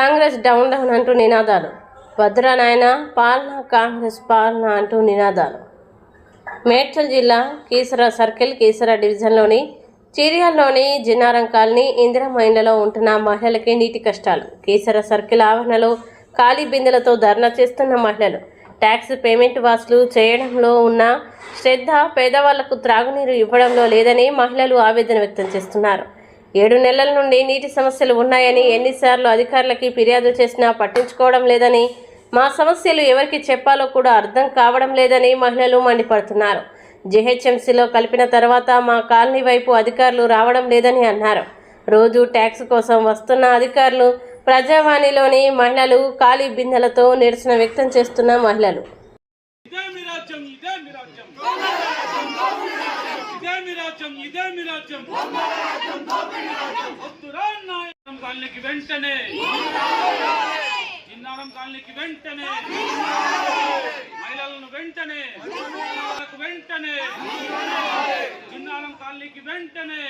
Congress down down అంటూ నినాదాలు. భద్రా నాయన పాలన, కాంగ్రెస్ పాలన అంటూ నినాదాలు. మేడ్చల్ జిల్లా కీసర సర్కిల్, కీసర డివిజన్లోని చీర్యాల్లోని జిన్నారం కాలనీ ఇందిరమ్మ ఇండ్లలో ఉంటున్న మహిళలకి నీటి కష్టాలు. కీసర సర్కిల్ ఆవరణలో ఖాళీ బిందెలతో ధర్నా చేస్తున్న మహిళలు. ట్యాక్స్ పేమెంట్ వసూలు చేయడంలో ఉన్న శ్రద్ధ పేదవాళ్లకు త్రాగునీరు ఇవ్వడంలో లేదని మహిళలు ఆవేదన వ్యక్తం చేస్తున్నారు. 7 నెలల నుండి నీటి సమస్యలు ఉన్నాయని, ఎన్నిసార్లు అధికారులకి ఫిర్యాదు చేసినా పట్టించుకోవడం లేదని, మా సమస్యలు ఎవరికి చెప్పాలో కూడా అర్థం కావడం లేదని మహిళలు మండిపడుతున్నారు. జీహెచ్ఎంసీలో కలిపిన తర్వాత మా కాలనీ వైపు అధికారులు రావడం లేదని అన్నారు. రోజు ట్యాక్స్ కోసం వస్తున్న అధికారులు ప్రజావాణిలోని మహిళలు ఖాళీ బిందెలతో నిరసన వ్యక్తం చేస్తున్న మహిళలు. జిన్నారం కాలనీకి వెంటనే మహిళలను వెంటనే జిన్నారం కాలనీకి వెంటనే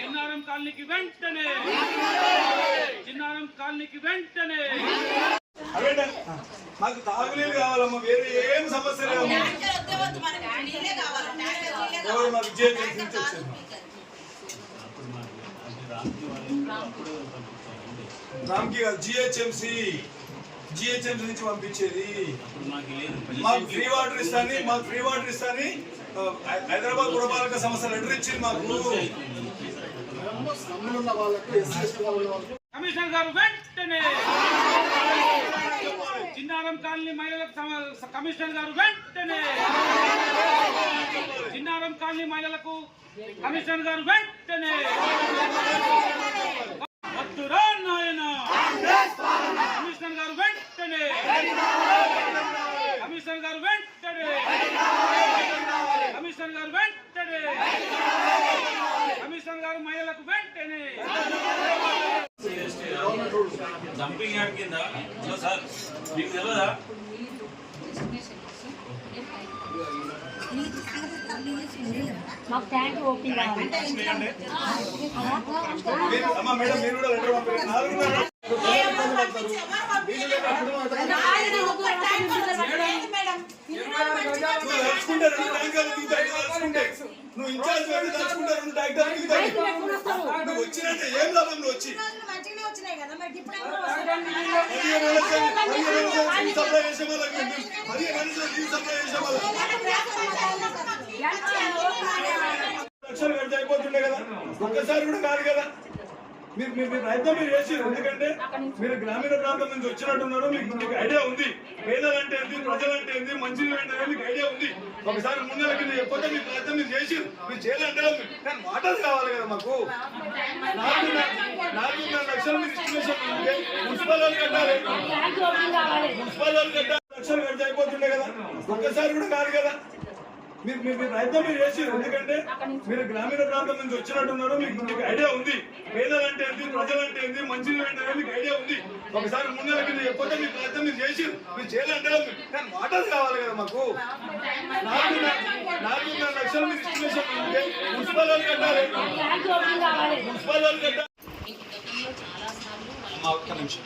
జిన్నారం కాలనీకి వెంటనే జిన్నారం కాలనీకి వెంటనే మాకు తాగునీళ్ళు కావాలమ్మా, వేరే ఏం సమస్య లేదమ్మా. ఎవరు మాకు రామ్కి జిహెచ్ఎంసీ నుంచి పంపించేది. మాకు ఫ్రీ వాటర్ ఇస్తాని హైదరాబాద్ పురపాలక సంస్థ లెటర్ ఇచ్చింది మాకు. కమిషనర్ గారు వెంటనే జిన్నారం కాలనీ మహిళలకు కమిషనర్ గారు వెంటనే జిన్నారం కాలనీ మహిళలకు కమిషనర్ గారు వెంటనే వద్దురా నాయన కమిషనర్ గారు వెంటనే కమిషనర్ గారు వెంటనే కమిషనర్ గారు వెంటనే కమిషనర్ గారు మహిళలకు వెంటనే డంపింగ్ యార్డ్ కింద సార్ మీకు తెలియదా? మాకు ట్యాంక్ ఓపెన్ కావాలి. నువ్వు ఇన్ఛార్జ్ నువ్వు వచ్చినట్టే ఏం లాభం? నువ్వు వచ్చి సప్లై చేసే వాళ్ళకి 15 సప్లై చేసే వాళ్ళకి లక్షలు ఖర్చు అయిపోతుండే కదా, ఒక్కసారి కూడా కాదు కదా. మీరు ప్రయత్నం మీరు చేసారు. ఎందుకంటే మీరు గ్రామీణ ప్రాంతం నుంచి వచ్చినట్టున్నారు, మీకు ఐడియా ఉంది. పేదలంటే ఏంది, ప్రజలంటే ఏంది, మంచిది ఏంటనే మీకు ఐడియా ఉంది. ఒకసారి ముందరకి చెప్పితే మీ ప్రయత్నం మీరు చేసారు. మీరు చేయాలంటే కానీ వాటర్ కావాలి కదా మాకు. 4.5 లక్షలు మీరు ఇస్టిమేషన్ మున్సిపల్ వాళ్ళు కట్టాలి. లక్షలు ఖర్చు అయిపోతుండే కదా, ఒక్కసారి కూడా కాదు కదా. మీరు ప్రయత్నం మీరు చేసారు. ఎందుకంటే మీరు గ్రామీణ ప్రాంతం నుంచి వచ్చినట్టున్నారు, మీకు ఐడియా ఉంది. పేదలంటే ఏంది, ప్రజలంటే ఏంది, మంచిది ఏంటనే మీకు ఐడియా ఉంది. ఒకసారి ముందరకి చెప్పితే మీ ప్రయత్నం మీరు చేసారు. మీరు చేయాలంటే కానీ వాటర్ కావాలి కదా మాకు. 4.5 లక్షలు మీరు ఇస్టిమేషన్ మున్సిపల్ వాళ్ళు కట్టాలి. మున్సిపల్ వాళ్ళు కట్టాలి. ఒక్క నిమిషం.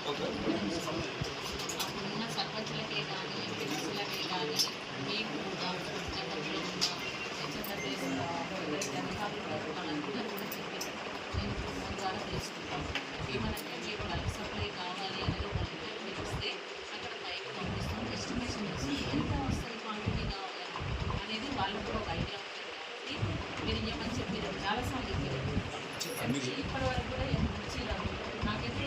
సప్లై కావాలి అనేది ఇస్తే అక్కడ పైకి పంపిస్తాం. ఎస్టిమేషన్ వేసి ఎంత వస్తుంది, క్వాంటిటీ కావాలి అనేది వాళ్ళకు కూడా ఒక ఐడియా ఉంటుంది. కాబట్టి మీరు ఏమని చెప్పారు, చాలాసార్లు చెప్పారు. ఇప్పటి వరకు కూడా మంచి నాకైతే